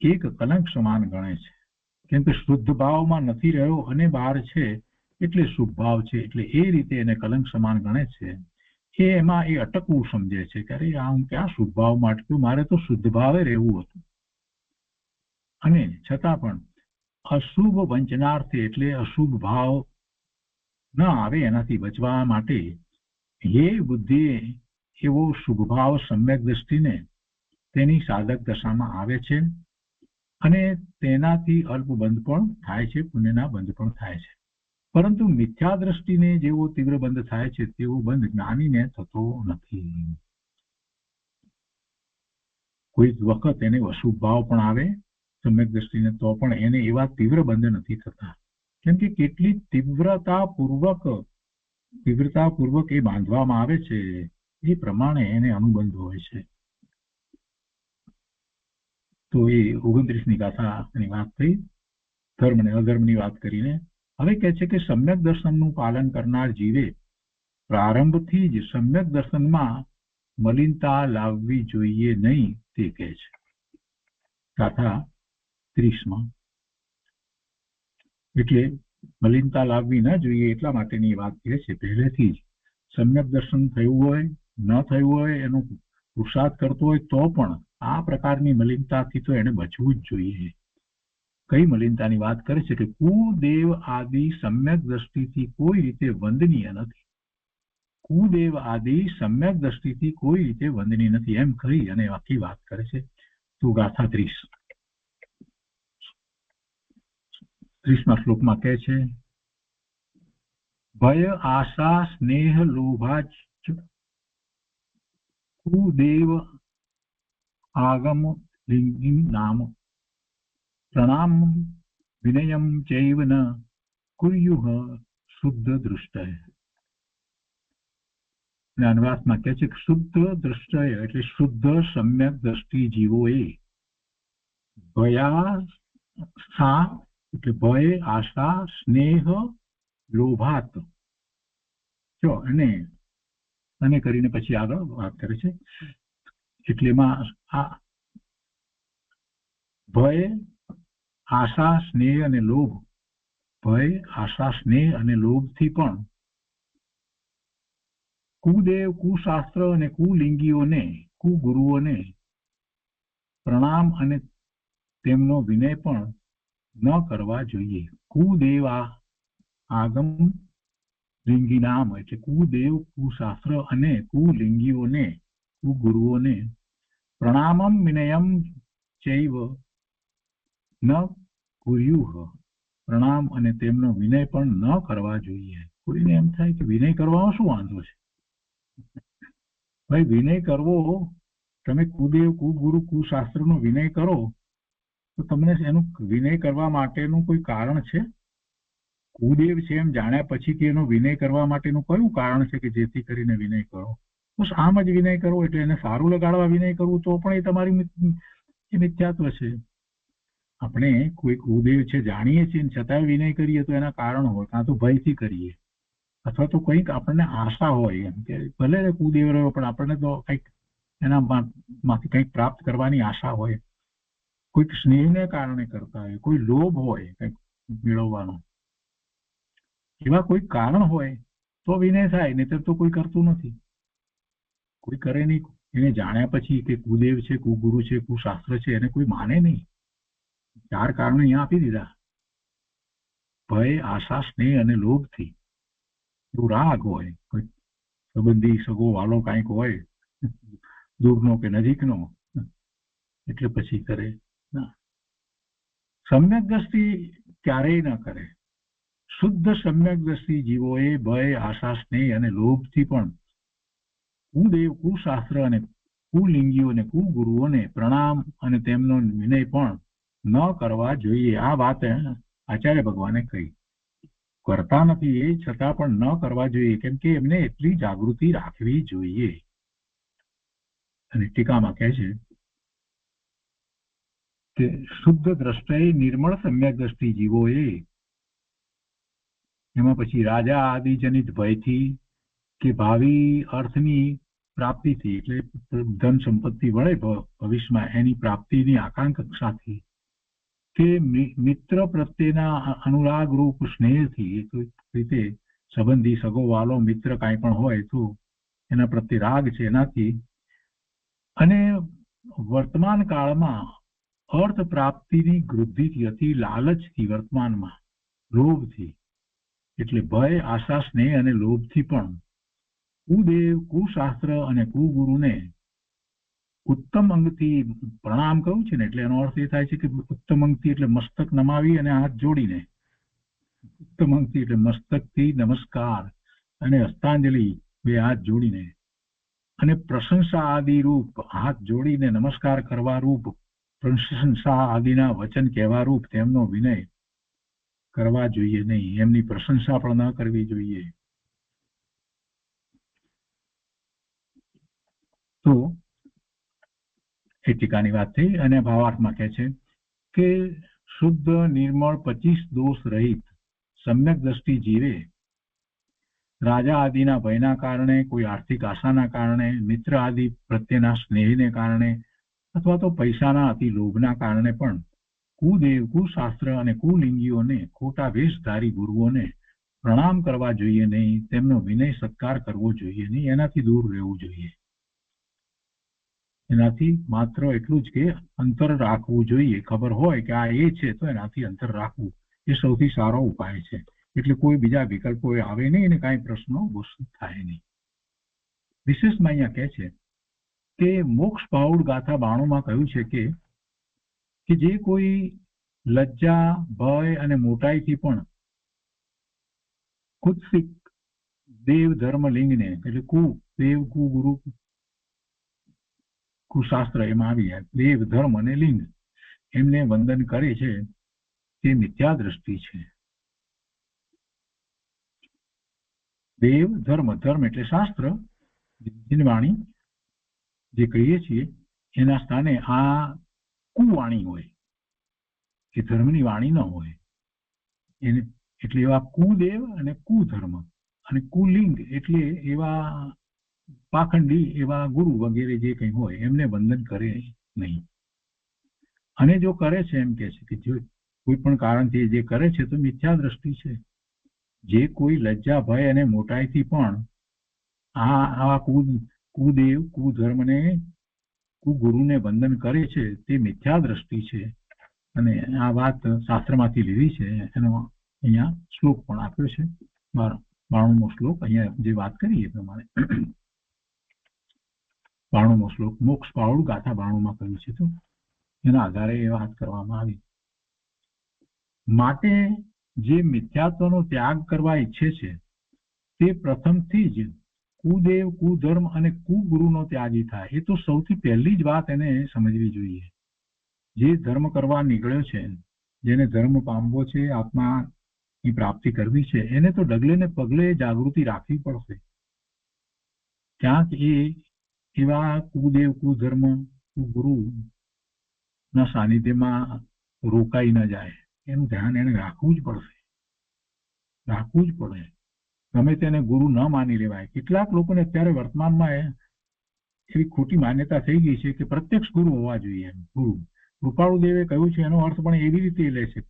S3: એક કલંક સમાન ગણે છે, કેમ કે શુદ્ધ ભાવમાં નથી રહ્યો અને બહાર છે એટલે શુભ ભાવ છે, એટલે એ રીતે એને કલંક સમાન ગણે છે. એમાં એ અટકવું સમજે છે કે અરે આ હું ક્યાં શુભ ભાવમાં અટક્યું, મારે તો શુદ્ધ ભાવે રહેવું હતું. અને છતાં પણ અશુભ વંચનાર્થે, એટલે અશુભ ભાવ ન આવે એનાથી બચવા માટે હે બુદ્ધિ એવો શુભ ભાવ સમ્યક દ્રષ્ટિને તેની સાધક દશામાં આવે છે, અને તેનાથી અલ્પ બંધ પણ થાય છે, પુણ્યના બંધ પણ થાય છે. પરંતુ મિથ્યા દ્રષ્ટિને જેવો તીવ્ર બંધ થાય છે તેવો બંધ જ્ઞાનીને થતો નથી. કોઈ વખત એને અશુભ ભાવ પણ આવે સમ્યક દ્રષ્ટિને, તો પણ એને એવા તીવ્ર બંધ નથી થતા, કેમ કે કેટલી તીવ્રતાપૂર્વક એ બાંધવામાં આવે છે, એ પ્રમાણે એને અનુબંધ હોય છે. તો એ 29મી ગાથાની વાત થઈ, ધર્મ અને અધર્મની વાત કરીને. હવે કહે છે કે સમ્યક દર્શનનું પાલન કરનાર જીવે પ્રારંભથી જ સમ્યક દર્શનમાં મલિનતા લાવવી જોઈએ નહીં, તે કહે છે ગાથા 30માં. એટલે મલિનતા લાવવી ન જોઈએ એટલા માટેની વાત કહે છે. પહેલેથી જ સમ્યક દર્શન થયું હોય ન થયું હોય, એનો પુરુષાર્થ કરતો હોય તો પણ આ પ્રકારની મલિનતાથી તો એને બચવું જ જોઈએ. કઈ મલિનતાની વાત કરે છે કે કુદેવ આદિ સમ્યક દ્રષ્ટિથી કોઈ રીતે વંદનીય નથી. કુદેવ આદિ સમ્યક દ્રષ્ટિથી કોઈ રીતે વંદનીય નથી, એમ કહી અને આખી વાત કરે છે. તો ગાથા 30માં શ્લોકમાં કહે છે, ભય આશા સ્નેહ લોભાચ કુદેવ આગમ લિંગિમ નામ પ્રણામ વિનયમ ચૈવ ન કુર્યુઃ શુદ્ધ દૃષ્ટય. અનુવાદમાં કહે છે કે શુદ્ધ દૃષ્ટય એટલે શુદ્ધ સમ્યક દ્રષ્ટિ જીવોએ ભયા એટલે ભય આશા સ્નેહ લોભાત જો અને કરીને પછી આગળ વાત કરે છે. એટલે એમાં આ ભય, આશા, સ્નેહ અને લોભ, ભય, આશા, સ્નેહ અને લોભથી પણ કુદેવ, કુશાસ્ત્ર અને કુલિંગીઓને, કુગુરુઓને પ્રણામ અને તેમનો વિનય પણ ન કરવા જોઈએ. કુદેવ આગમ લિંગી નામ એટલે કુદેવ, કુશાસ્ત્ર અને કુલિંગીઓને, કુગુરુઓને પ્રણામમ વિનયમ ચૈવ ન કુર્યુઃ, પ્રણામ અને તેમનો વિનય પણ ન કરવા જોઈએ. કોઈને એમ થાય કે વિનય કરવામાં શું વાંધો છે? ભાઈ વિનય કરવો, તમે કુદેવ, કુગુરુ, કુશાસ્ત્રનો વિનય કરો તો તમને એનું વિનય કરવા માટેનું કોઈ કારણ છે? કુદેવ છે એમ જાણ્યા પછી કે એનો વિનય કરવા માટેનું કયું કારણ છે કે જેથી કરીને વિનય કરો? બસ આમ જ વિનય કરવો એટલે એને સારું લગાડવા વિનય કરવું તો પણ એ તમારી મિથ્યાત્વ છે. આપણે કોઈ કુદેવ છે જાણીએ છીએ છતાં વિનય કરીએ તો એના કારણ હોય, કાં તો ભયથી કરીએ અથવા તો કંઈક આપણને આશા હોય એમ કે ભલે કુદેવ રહ્યો પણ આપણને તો કંઈક એના માંથી કંઈક પ્રાપ્ત કરવાની આશા હોય, કોઈક સ્નેહને કારણે કરતા હોય, કોઈ લોભ હોય કંઈક મેળવવાનો, એવા કોઈ કારણ હોય તો વિનય થાય, નહીતર તો કોઈ કરતું નથી. કોઈ કરે નહીં. એને જાણ્યા પછી કે કુદેવ છે, કુગુરુ છે, કુશાસ્ત્ર છે એને કોઈ માને નહીં. 4 કારણો અહીંયા આપી દીધા. ભય, આશા, સ્નેહ અને લોભથી. જો રાગ હોય, કોઈ સંબંધી સગો વાલો કાંઈક હોય દૂરનો કે નજીકનો, એટલે પછી કરે ના. સમ્યક દ્રષ્ટિ ક્યારેય ન કરે. શુદ્ધ સમ્યક દ્રષ્ટિ જીવોએ ભય, આશા, સ્નેહ અને લોભથી પણ કુદેવ, કુશાસ્ત્ર અને કુલિંગીઓને, કુગુરુઓને પ્રણામ અને તેમનો વિનય પણ ન કરવા જોઈએ. આ વાત આચાર્ય ભગવાને કહી. કરતા નથી એ છતાં પણ ન કરવા જોઈએ, કેમ કે એમને એટલી જાગૃતિ રાખવી જોઈએ. અને ટીકામાં કહે છે કે શુદ્ધ દ્રષ્ટય નિર્મળ સમ્યક દ્રષ્ટિ જીવોએ, એમાં પછી રાજા આદિજનિત ભયથી કે ભાવિ અર્થની પ્રાપ્તિથી એટલે ધન સંપત્તિ વળે ભવિષ્યમાં એની પ્રાપ્તિની આકાંક્ષાથી કે મિત્ર પ્રત્યેના અનુરાગ રૂપ સ્નેહથી, એક રીતે સંબંધી સગો વાલો મિત્ર કાંઈ પણ હોય તો એના પ્રત્યે રાગ છે એનાથી, અને વર્તમાન કાળમાં અર્થ પ્રાપ્તિની વૃદ્ધિથી અતિ લાલચથી, વર્તમાનમાં લોભથી એટલે ભય, આશા, સ્નેહ અને લોભથી પણ કુદેવ, કુશાસ્ત્ર અને કુગુરુને ઉત્તમ અંગથી પ્રણામ કહ્યું છે ને, એટલે એનો અર્થ એ થાય છે કે ઉત્તમ અંગથી એટલે મસ્તક નમાવી અને હાથ જોડીને, ઉત્તમ અંગથી એટલે મસ્તકથી નમસ્કાર અને હસ્તાંજલિ, 2 હાથ જોડીને, અને પ્રશંસા આદિ રૂપ હાથ જોડીને નમસ્કાર કરવા રૂપ પ્રશંસા આદિના વચન કહેવા રૂપ તેમનો વિનય કરવા જોઈએ નહીં. એમની પ્રશંસા પણ ન કરવી જોઈએ. તો એ ટીકાની વાત થઈ. અને ભાવાર્થમાં કહે છે કે શુદ્ધ, નિર્મળ, 25 દોષ રહિત સમ્યક દ્રષ્ટિ જીવે રાજા આદિના ભયના કારણે, કોઈ આર્થિક આશાના કારણે, મિત્ર આદિ પ્રત્યેના સ્નેહને કારણે અથવા તો પૈસાના અતિ લોભના કારણે પણ કુદેવ, કુશાસ્ત્ર અને કુલિંગીઓને, ખોટા વેશધારી ગુરુઓને પ્રણામ કરવા જોઈએ નહીં, તેમનો વિનય સત્કાર કરવો જોઈએ નહીં, એનાથી દૂર રહેવું જોઈએ. એનાથી માત્ર એટલું જ કે અંતર રાખવું જોઈએ. ખબર હોય કે આ એ છે તો એનાથી અંતર રાખવું એ સૌથી સારો ઉપાય છે. એટલે કોઈ બીજા વિકલ્પો આવે નહીં અને કાંઈ પ્રશ્નો થાય નહીં. વિશેષમાં અહીંયા કહે છે કે મોક્ષ પાઉડ ગાથા 92માં કહ્યું છે કે જે કોઈ લજ્જા, ભય અને મોટાઈથી પણ કુત્સિક દેવ ધર્મ લિંગને એટલે દેવ, કુગુરુ, કુશાસ્ત્ર એમાં આવી જાય, દેવ, ધર્મ અને લિંગ એમને વંદન કરે છે તે મિથ્યા દ્રષ્ટિ છે. દેવ, ધર્મ, ધર્મ એટલે શાસ્ત્ર, વાણી જે કહીએ છીએ એના સ્થાને આ કુવાણી હોય, એ ધર્મની વાણી ન હોય, એને એટલે એવા કુદેવ અને કુધર્મ અને કુલિંગ એટલે એવા પાખંડી એવા ગુરુ વગેરે જે કંઈ હોય એમને વંદન કરે નહીં. અને જો કરે છે એમ કે છે કે જો કોઈ પણ કારણથી જે કરે છે તો મિથ્યા દ્રષ્ટિ છે. જે કોઈ લજ્જા ભય અને મોટાઈથી પણ આવા કુદેવ કુધર્મને કુગુરુને વંદન કરે છે તે મિથ્યા દ્રષ્ટિ છે. અને આ વાત શાસ્ત્રમાંથી લીધી છે. એનો અહીંયા શ્લોક પણ આપ્યો છે, 92મો શ્લોક. અહીંયા જે વાત કરી એ પ્રમાણે 92મો શ્લોક મોક્ષ પાવડું ગાથા 92માં કહ્યું છે, તો એના આધારે એ વાત કરવામાં આવી. માટે જે મિથ્યાત્વનો ત્યાગ કરવા ઈચ્છે છે તે પ્રથમથી જ કુદેવ કુધર્મ અને કુગુરુનો ત્યાગી થાય. એ તો સૌથી પહેલી જ વાત એને સમજવી જોઈએ. જે ધર્મ કરવા નીકળ્યો છે, જેને ધર્મ પામવો છે, આત્માની પ્રાપ્તિ કરવી છે, એને તો ડગલે ને પગલે જાગૃતિ રાખવી પડશે. ક્યાંક એ એવા કુદેવ કુધર્મ કુગુરુ ના સાનિધ્યમાં રોકાઈ ન જાય, એનું ધ્યાન એને રાખવું જ પડશે. રાખવું જ પડે. ગમે તેને ગુરુ ન માની લેવાય. કેટલાક લોકોને અત્યારે વર્તમાનમાં એવી ખોટી માન્યતા થઈ ગઈ છે કે પ્રત્યક્ષ ગુરુ હોવા જોઈએ. ગુરુ કૃપાળુદેવે કહ્યું છે એનો અર્થ પણ એવી રીતે લે છે.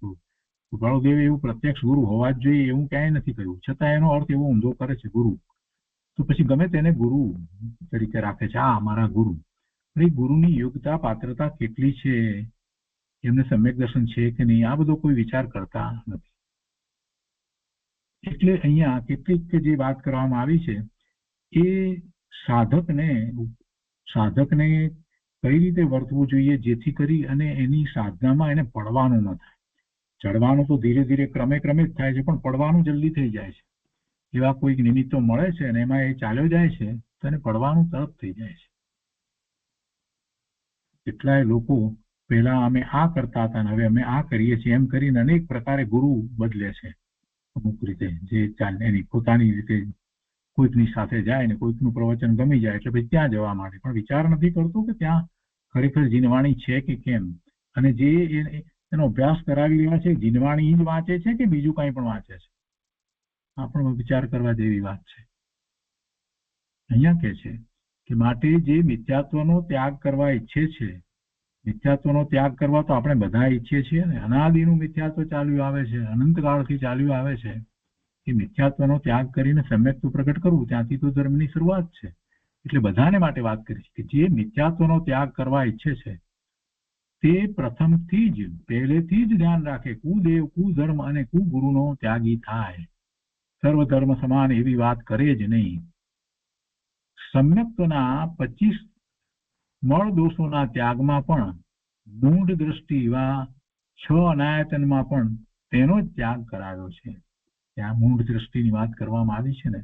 S3: કૃપાળુદેવે એવું પ્રત્યક્ષ ગુરુ હોવા જ જોઈએ એવું ક્યાંય નથી કહ્યું, છતાં એનો અર્થ એવો ઊંધો કરે છે ગુરુ. તો પછી ગમે તેને ગુરુ તરીકે રાખે છે, આ અમારા ગુરુ. એ ગુરુની યોગ્યતા પાત્રતા કેટલી છે, એમને સમ્યક દર્શન છે કે નહીં, આ બધો કોઈ વિચાર કરતા નથી. એટલે અહીંયા કેટલીક જે વાત કરવામાં આવી છે એ સાધકને કઈ રીતે વર્તવું જોઈએ જેથી કરી અને એની સાધનામાં એને પડવાનું ન થાય. ચડવાનું તો ધીરે ધીરે ક્રમે જ થાય છે, પણ પડવાનું જલ્દી થઈ જાય છે. એવા કોઈક નિમિત્તો મળે છે અને એમાં એ ચાલ્યો જાય છે તો એને પડવાનું તરત થઈ જાય છે. કેટલાય લોકો પહેલા અમે આ કરતા હતા ને હવે અમે આ કરીએ છીએ એમ કરીને અનેક પ્રકારે ગુરુ બદલે છે. અમુક રીતે જે એની પોતાની રીતે કોઈકની સાથે જાય ને કોઈકનું પ્રવચન ગમી જાય એટલે પછી ત્યાં જવા માંડે, પણ વિચાર નથી કરતો કે ત્યાં ખરેખર જીનવાણી છે કે કેમ, અને જે એનો અભ્યાસ કરાવી રહ્યા છે જીનવાણી જ વાંચે છે કે બીજું કંઈ પણ વાંચે છે. આ પણ વિચાર કરવા જેવી વાત છે. અહીંયા કે છે કે માટે જે મિથ્યાત્વનો ત્યાગ કરવા ઈચ્છે છે, મિથ્યાત્વનો ત્યાગ કરવા તો આપણે બધા ઈચ્છીએ છીએ ને. અનાદિનું મિથ્યાત્વ ચાલ્યું આવે છે, અનંતકાળથી ચાલ્યું આવે છે. એ મિથ્યાત્વનો ત્યાગ કરીને સમ્યક્ત્વ પ્રગટ કરવું, ત્યાંથી તો ધર્મની શરૂઆત છે. એટલે બધાને માટે વાત કરી છે કે જે મિથ્યાત્વનો ત્યાગ કરવા ઈચ્છે છે તે પ્રથમથી જ પહેલેથી જ ધ્યાન રાખે કુદેવ કુધર્મ અને કુગુરુનો ત્યાગી થાય. સર્વધર્મ સમાન એવી વાત કરે જ નહીં. સમ્યક્ત્વના 25 મળ દોષોના ત્યાગમાં પણ મૂઢ દ્રષ્ટિ એવા 6 અનાયતનમાં પણ તેનો જ ત્યાગ કરાવ્યો છે. ત્યાં મૂઢ દ્રષ્ટિની વાત કરવામાં આવી છે ને,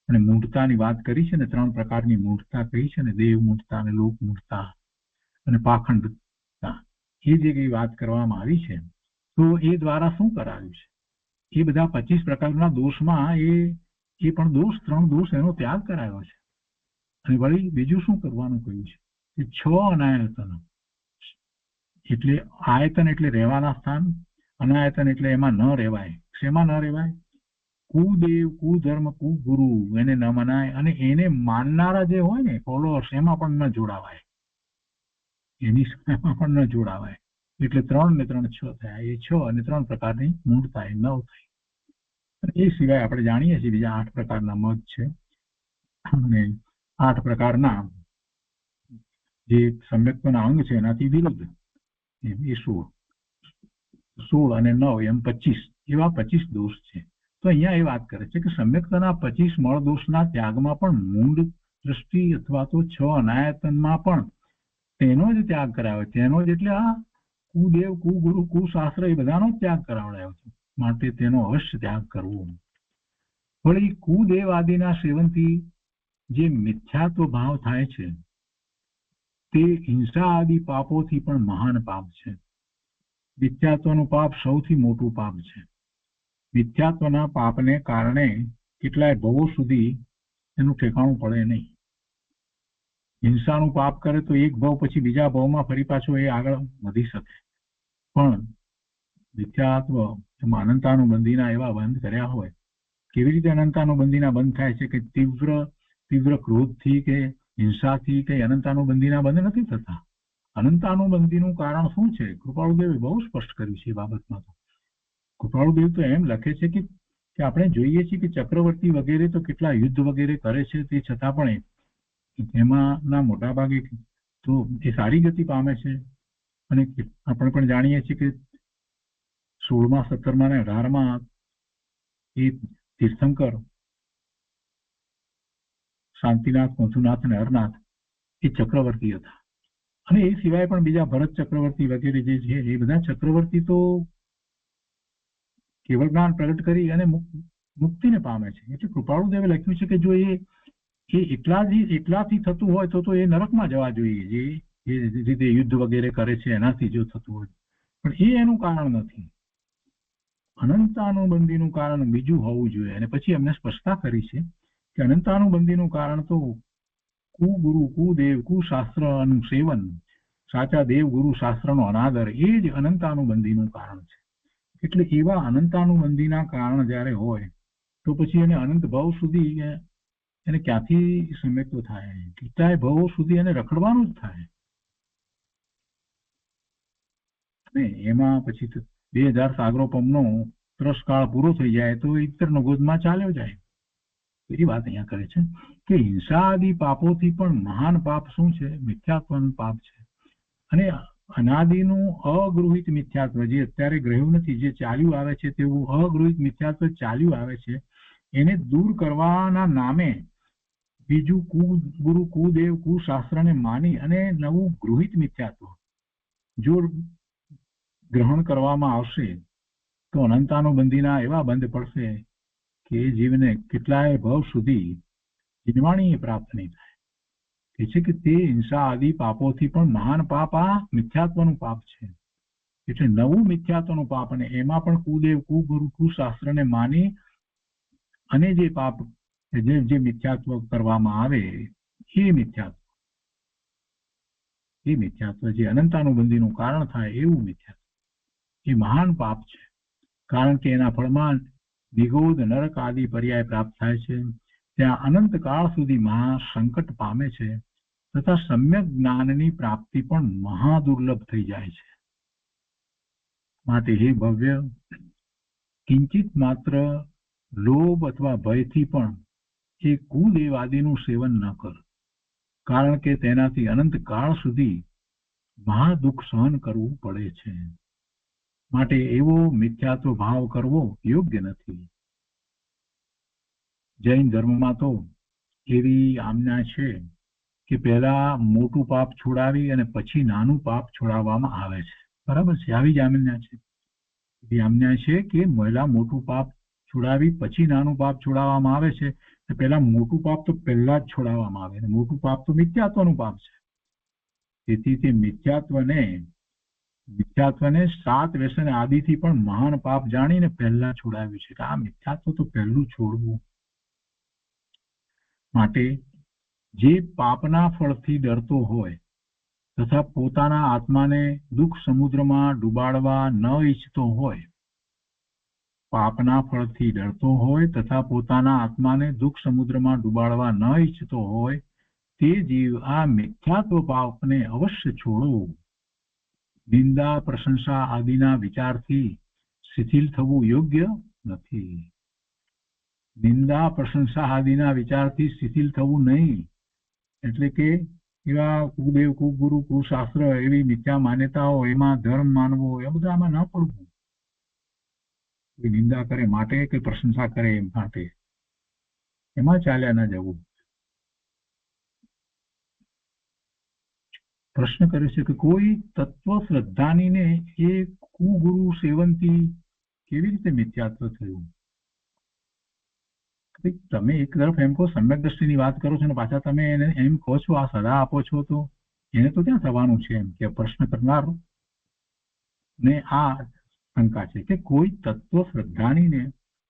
S3: અને મૂઢતાની વાત કરી છે ને. 3 પ્રકારની મૂઢતા કહી છે ને, દેવ મૂઢતા અને લોક મૂઢતા અને પાખંડતા. એ જે કઈ વાત કરવામાં આવી છે તો એ દ્વારા શું કરાવ્યું છે? એ બધા 25 પ્રકારના દોષમાં એ પણ 3 દોષ એનો ત્યાગ કરાયો છે. અને વળી બીજું શું કરવાનું કહ્યું છે કે 6 અનાયતન. એટલે આયતન એટલે રહેવાના સ્થાન, અનાયતન એટલે એમાં ન રહેવાય. શેમાં ન રહેવાય? કુદેવ કુધર્મ કુગુરુ એને ન મનાય, અને એને માનનારા જે હોય ને ફોલોઅર્સ એમાં પણ ન જોડાવાય, એની એમાં પણ ન જોડાવાય. એટલે 3 ને 3 6 થયા. એ 6 અને 3 પ્રકારની મૂળતા એ 9 થઈ. એ સિવાય આપણે જાણીએ છીએ બીજા 8 પ્રકારના મત છે, અને 8 પ્રકારના જે સમ્યક્ત્વના અંગ છે એનાથી વિરુદ્ધ એ 16 અને 9 એમ 25 એવા 25 દોષ છે. તો અહીંયા એ વાત કરે છે કે સમ્યક્ત્વના 25 મળ દોષના ત્યાગમાં પણ મૂળ દ્રષ્ટિ અથવા તો 6 અનાયતનમાં પણ તેનો જ ત્યાગ કરાવે. તેનો જ એટલે આ કુદેવ કુગુરુ કુશાસ્ત્ર એ બધાનો જ ત્યાગ કરાવડાયો છે. માટે તેનો અવશ્ય ત્યાગ કરવો. વળી કુદેવ આદિના સેવનથી જે મિથ્યાત્વ ભાવ થાય છે તે હિંસા આદિ પાપોથી પણ મહાન પાપ છે. મિથ્યાત્વનું પાપ સૌથી મોટું પાપ છે. મિથ્યાત્વના પાપને કારણે કેટલાય ભવો સુધી એનું ઠેકાણું પડે નહીં. હિંસાનું પાપ કરે તો એક ભવ પછી બીજા ભવમાં ફરી પાછો એ આગળ વધી શકે, પણ મિથ્યાત્વ એમાં અનંતાનુબંધીના એવા બંધ કર્યા હોય. કેવી રીતે અનંતાનુબંધીના બંધ થાય છે? કે તીવ્ર ક્રોધથી કે હિંસાથી કે અનંતાનુબંધીના બંધ નથી થતા. અનંતાનુબંધીનું કારણ શું છે? કૃપાળુદેવે બહુ સ્પષ્ટ કર્યું છે એ બાબતમાં. તો કૃપાળુદેવ તો એમ લખે છે કે આપણે જોઈએ છીએ કે ચક્રવર્તી વગેરે તો કેટલા યુદ્ધ વગેરે કરે છે, તે છતાં પણ એમાંના મોટા ભાગે તો એ સારી ગતિ પામે છે. અને આપણે પણ જાણીએ છીએ કે 16મા 17મા અને 18મા એ તીર્થંકર શાંતિનાથ, મધુનાથ અને હરનાથ એ ચક્રવર્તી હતા. અને એ સિવાય પણ બીજા ભરત ચક્રવર્તી વગેરે જે છે એ બધા ચક્રવર્તી તો કેવળ જ્ઞાન પ્રગટ કરી અને મુક્તિને પામે છે. એટલે કૃપાળુદેવે લખ્યું છે કે જો એ એટલાથી થતું હોય તો એ નરકમાં જવા જોઈએ, જે રીતે યુદ્ધ વગેરે કરે છે એનાથી જો થતું હોય. પણ એ એનું કારણ નથી. અનંતાનુબંધીનું કારણ બીજું હોવું જોઈએ. અને પછી એમને સ્પષ્ટતા કરી છે કે અનંતાનુબંધીનું કારણ તો કુગુરુ, કુદેવ, કુશાસ્ત્રનું સેવન, સાચા દેવ ગુરુ શાસ્ત્રનો અનાદર, એ જ અનંતાનુબંધીનું કારણ છે. એટલે એવા અનંતાનુબંધીના કારણ જ્યારે હોય તો પછી એને અનંત ભાવ સુધી એને ક્યાંથી સમેતો થાય? કેટલાય ભાવો સુધી એને રખડવાનું જ થાય. અને એમાં પછી 2000 સાગરોપમનો ત્રસકાળ પૂરો થઈ જાય તો ઈતરનો ગોદમાં ચાલ્યો જાય. એ વાત અહીંયા કરે છે કે હિંસા આદિ પાપોથી પણ મહાન પાપ શું છે? મિથ્યાત્વનું પાપ છે. અને અનાદિનું અગૃહિત મિથ્યાત્વ, જે અત્યારે ગ્રહ્યું નથી, જે ચાલ્યું આવે છે તેવું અગૃહિત મિથ્યાત્વ ચાલ્યું આવે છે, એને દૂર કરવાના નામે બીજું કુગુરુ, કુદેવ, કુશાસ્ત્રને માની અને નવું ગૃહિત મિથ્યાત્વ જો ગ્રહણ કરવામાં આવશે તો અનંતાનુબંધીના એવા બંધ પડશે કે જીવને કેટલાય ભાવ સુધી જીનવાણી પ્રાપ્ત નહીં થાય. કે છે કે તે હિંસા આદિ પાપોથી પણ મહાન પાપ આ મિથ્યાત્વનું પાપ છે. એટલે નવું મિથ્યાત્વનું પાપ, અને એમાં પણ કુદેવ, કુગુરુ, કુશાસ્ત્રને માની અને જે પાપ જે મિથ્યાત્વ કરવામાં આવે એ મિથ્યાત્વ જે અનંતાનુબંધીનું કારણ થાય એવું મિથ્યાત્વ એ મહાન પાપ છે. કારણ કે એના ફળમાં નિગોદ, નરક આદિ પર્યાય પ્રાપ્ત થાય છે. ત્યાં અનંત કાળ સુધી મહા સંકટ પામે છે તથા સમ્યક જ્ઞાનની પ્રાપ્તિ પણ મહાદુર્લભ થઈ જાય છે. માટે હે ભવ્ય, કિંચિત માત્ર લોભ અથવા ભયથી પણ એ કુદેવાદીનું સેવન ન કર, કારણ કે તેનાથી અનંત કાળ સુધી મહાદુઃખ સહન કરવું પડે છે. માટે એવો મિથ્યાત્વ ભાવ કરવો યોગ્ય નથી. જૈન ધર્મમાં તો એવી આજ્ઞા છે કે પહેલા મોટું પાપ છોડાવી અને પછી નાનું પાપ છોડાવવામાં આવે છે. બરાબર છે? આવી જ આજ્ઞા છે. એવી આજ્ઞા છે કે પહેલા મોટું પાપ છોડાવી પછી નાનું પાપ છોડાવવામાં આવે છે. પહેલા મોટું પાપ તો પહેલા જ છોડાવવામાં આવે. મોટું પાપ તો મિથ્યાત્વનું પાપ છે. તેથી તે મિથ્યાત્વને 7 વ્યસન આદિથી પણ મહાન પાપ જાણીને પહેલા છોડાવ્યું છે. આ મિથ્યાત્વ તો પહેલું છોડવું. માટે જે પાપના ફળથી ડરતો હોય તથા પોતાના આત્માને દુઃખ સમુદ્રમાં ડૂબાડવા ન ઈચ્છતો હોય, પાપના ફળથી ડરતો હોય તથા પોતાના આત્માને દુઃખ સમુદ્રમાં ડૂબાડવા ન ઈચ્છતો હોય તે જીવ આ મિથ્યાત્વ પાપને અવશ્ય છોડો. નિંદા, પ્રશંસા આદિના વિચારથી શિથિલ થવું યોગ્ય નથી. નિંદા, પ્રશંસા આદિના વિચારથી શિથિલ થવું નહીં. એટલે કે એવા કુદેવ, કુગુરુ, કુશાસ્ત્ર એવી મિથ્યા માન્યતાઓ, એમાં ધર્મ માનવો, એ બધામાં ન પડવું. નિંદા કરે માટે કે પ્રશંસા કરે માટે એમાં ચાલ્યા ન જવું. પ્રશ્ન કરે છે કે કોઈ તત્વ શ્રદ્ધાનીને એ કુગુરુ સેવનથી કેવી રીતે મિથ્યાત્વ થયું? તમે એક તરફ એમ કહો સમ્યક દ્રષ્ટિની વાત કરો છો ને પાછા તમે એને એમ કહો છો, આ સલાહ આપો છો, તો એને તો ક્યાં થવાનું છે? એમ કે પ્રશ્ન કરનાર ને આ શંકા છે કે કોઈ તત્વ શ્રદ્ધાનીને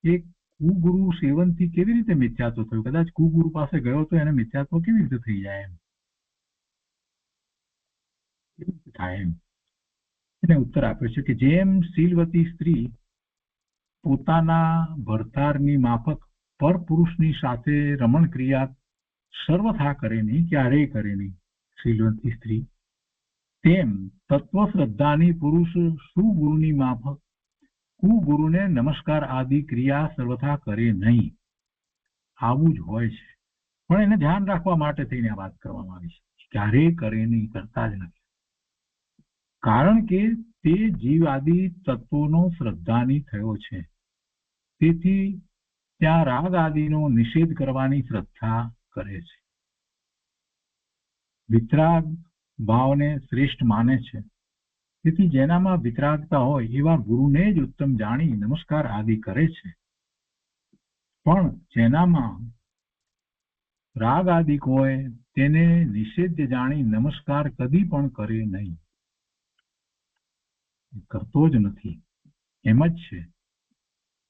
S3: એ કુગુરુ સેવનથી કેવી રીતે મિથ્યાત્વ થયું? કદાચ કુગુરુ પાસે ગયો તો એને મિથ્યાત્વ કેવી રીતે થઈ જાય? એમ થાય એમ. એને ઉત્તર આપ્યો છે કે જેમ શીલવતી સ્ત્રી પોતાના ભરતારની માફક પરપુરુષની સાથે રમણ ક્રિયા સર્વથા કરે નહીં, ક્યારેય કરે નહીં શ્રીલવંતી સ્ત્રી, તેમ તત્વ શ્રદ્ધાની પુરુષ સુગુરુની માફક કુગુરુને નમસ્કાર આદિ ક્રિયા સર્વથા કરે નહીં. આવું જ હોય છે. પણ એને ધ્યાન રાખવા માટે થઈને આ વાત કરવામાં આવી છે. ક્યારેય કરે નહીં, કરતા જ નથી. કારણ કે તે જીવ આદિ તત્વોનો શ્રદ્ધાની થયો છે. તેથી ત્યાં રાગ આદિનો નિષેધ કરવાની શ્રદ્ધા કરે છે. વિતરાગ ભાવને શ્રેષ્ઠ માને છે. તેથી જેનામાં વિતરાગતા હોય એવા ગુરુને જ ઉત્તમ જાણી નમસ્કાર આદિ કરે છે. પણ જેનામાં રાગ આદિક હોય તેને નિષેધ જાણી નમસ્કાર કદી પણ કરે નહીં, કરતો જ નથી, એમ જ છે.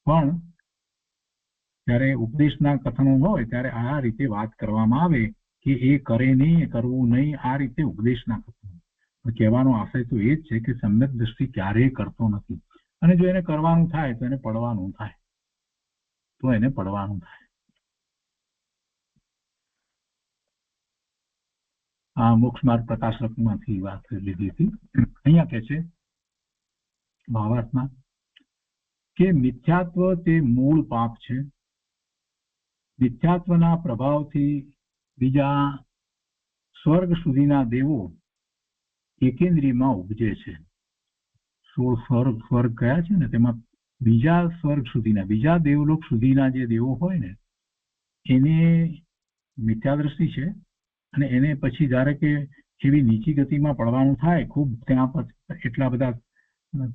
S3: પણ જ્યારે ઉપદેશના કથનો હોય ત્યારે આ રીતે વાત કરવામાં આવે કે એ કરે નહીં, કરવું નહીં, આ રીતે ઉપદેશના કથનો. કહેવાનો આશય તો એ જ છે કે સમ્યક દ્રષ્ટિ ક્યારેય કરતો નથી. અને જો એને કરવાનું થાય તો એને પડવાનું થાય, આ મોક્ષ માર્ગ પ્રકાશકમાંથી વાત લીધી હતી. અહીંયા કહે છે ભાવાર્થમાં કે મિથ્યાત્વ તે મૂળ પાપ છે. મિથ્યાત્વના પ્રભાવથી બીજા સ્વર્ગ સુધીના દેવો એકેન્દ્રિયમાં ઉપજે છે. 16 સ્વર્ગ કયા છે ને, તેમાં બીજા સ્વર્ગ સુધીના, બીજા દેવલોક સુધીના જે દેવો હોય ને એને મિથ્યા દ્રષ્ટિ છે. અને એને પછી ધારે કે એવી નીચી ગતિમાં પડવાનું થાય, ખૂબ ત્યાં પર એટલા બધા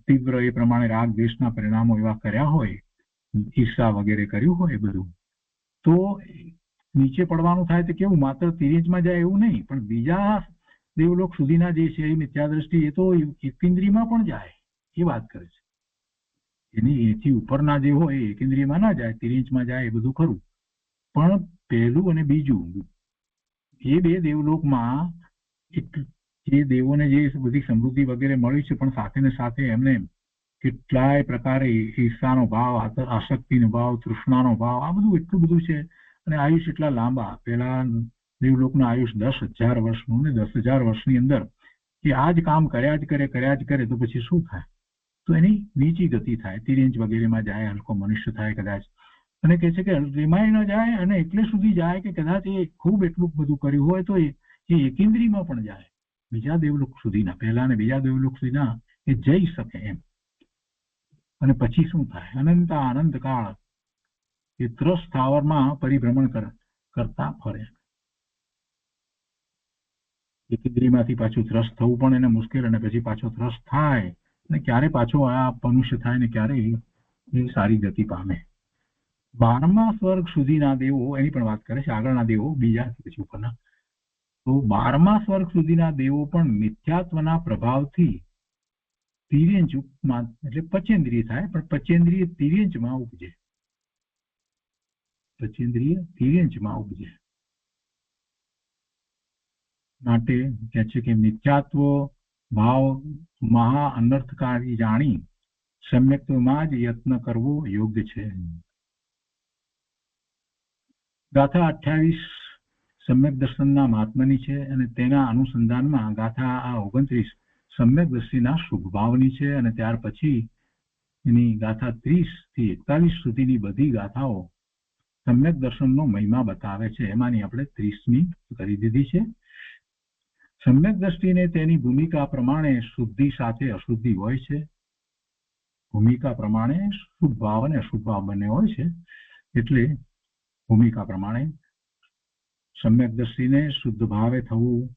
S3: તીવ્ર એ પ્રમાણે રાગ દ્વેષના પરિણામો એવા કર્યા હોય, ઈર્ષા વગેરે કર્યું હોય બધું, તો નીચે પડવાનું થાય તો કેવું, માત્ર તિર્યંચમાં જાય એવું નહીં, પણ બીજા દેવલોક સુધીના જે છે એ મિથ્યા દ્રષ્ટિ એ તો એકેન્દ્રિયમાં પણ જાય, એ વાત કરે છે. એની એથી ઉપરના જે હોય એ એકેન્દ્રિયમાં ના જાય, તિર્યંચમાં જાય, એ બધું ખરું. પણ પહેલું અને બીજું એ બે દેવલોકમાં જે દેવોને જે બધી સમૃદ્ધિ વગેરે મળી છે, પણ સાથે ને સાથે એમને કેટલાય પ્રકારે ઈર્ષાનો ભાવ, આસક્તિનો ભાવ, તૃષ્ણાનો ભાવ, આ બધું એટલું બધું છે. અને આયુષ એટલા લાંબા, પેલા દેવલોકનું આયુષ 10,000 વર્ષનું ને 10,000 વર્ષની અંદર એ આ જ કામ કર્યા જ કરે તો પછી શું થાય? તો એની નીચી ગતિ થાય, તિર્યંચ વગેરેમાં જાય, હલકો મનુષ્ય થાય કદાચ. અને કહે છે કે રેમાય ન જાય અને એટલે સુધી જાય કે કદાચ એ ખૂબ એટલું બધું કર્યું હોય તો એ એકેન્દ્રિયમાં પણ જાય, બીજા દેવલોક સુધીના, પહેલા ને બીજા દેવલોક સુધીના એ જઈ શકે એમ. અને પછી શું થાય? અનંત કાળ એ ત્રસ સ્થાવરમાં પરિભ્રમણ કરતા ફરે. એકેન્દ્રિયમાંથી પાછું ત્રસ્ત થવું પણ એને મુશ્કેલ, અને પછી પાછો ત્રસ્ત થાય અને ક્યારે પાછો આ મનુષ્ય થાય ને ક્યારે એ સારી ગતિ પામે. 12મા સ્વર્ગ સુધીના દેવો, એની પણ વાત કરે છે, આગળના દેવો બીજા પછી ઉપરના. તો 12મા સ્વર્ગ સુધીના દેવો પણ મિથ્યાત્વના પ્રભાવથી તિર્યંચમાં, એટલે પચેન્દ્રિય થાય, પણ પચેન્દ્રિય તિર્યંચમાં ઉપજે, માટે કહે છે કે મિથ્યાત્વ ભાવ મહા અનર્થકારી જાણી સમ્યક્ત્વમાં જ યત્ન કરવો યોગ્ય છે. ગાથા 28 સમ્યક દર્શનના મહાત્માની છે, અને તેના અનુસંધાનમાં ગાથા આ 29 સમ્યક દ્રષ્ટિના શુભ ભાવની છે. અને ત્યાર પછી એની ગાથા 30 થી 41 સુધીની બધી ગાથાઓ સમ્યક દર્શનનો મહિમા બતાવે છે. એમાંની આપણે 30મી કરી દીધી છે. સમ્યક દ્રષ્ટિને તેની ભૂમિકા પ્રમાણે શુદ્ધિ સાથે અશુદ્ધિ હોય છે. ભૂમિકા પ્રમાણે શુભ ભાવ અને અશુભ ભાવ બંને હોય છે. એટલે ભૂમિકા પ્રમાણે સમ્યક દ્રષ્ટિને શુદ્ધ ભાવે થવું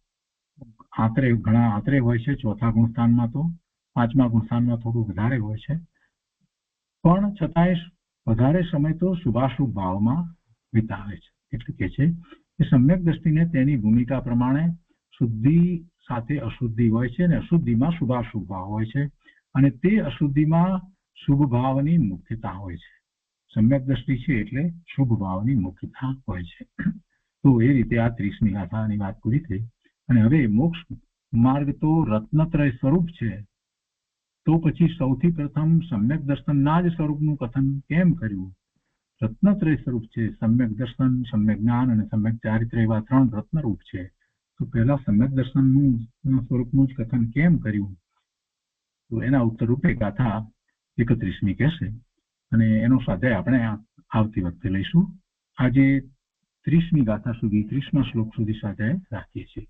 S3: ઘણા આતરે હોય છે. ચોથા ગુણસ્થાનમાં તો, 5મા ગુણસ્થાનમાં થોડું વધારે હોય છે. પણ છતાંય વધારે સમય તો શુભાશુભ ભાવમાં વિતાવે છે. એટલે કે છે કે સમ્યક દ્રષ્ટિને તેની ભૂમિકા પ્રમાણે શુદ્ધિ સાથે અશુદ્ધિ હોય છે, અને અશુદ્ધિમાં શુભાશુભ ભાવ હોય છે, અને તે અશુદ્ધિમાં શુભ ભાવની મુખ્યતા હોય છે. સમ્યક દ્રષ્ટિ છે એટલે શુભ ભાવની મુખ્યતા હોય છે. તો એ રીતે આ 30મી ગાથાની વાત પૂરી થઈ. અને હવે મોક્ષ માર્ગ તો રત્નત્રય સ્વરૂપ છે, તો તો પછી સૌથી પ્રથમ સમ્યક દર્શનના જ સ્વરૂપનું કથન કેમ કર્યું? રત્નત્રય સ્વરૂપ છે. સમ્યક દર્શન, સમ્યક જ્ઞાન અને સમ્યક ચારિત્ર એવા 3 રત્નરૂપ છે. તો પહેલા સમ્યક દર્શનનું સ્વરૂપનું જ કથન કેમ કર્યું? તો એના ઉત્તર રૂપે ગાથા 31મી કહેશે અને એનો સ્વાધ્યાય આપણે આવતી વખતે લઈશું. આજે 30મી ગાથા સુધી, 30મા શ્લોક સુધી સ્વાધ્યાય રાખીએ છીએ.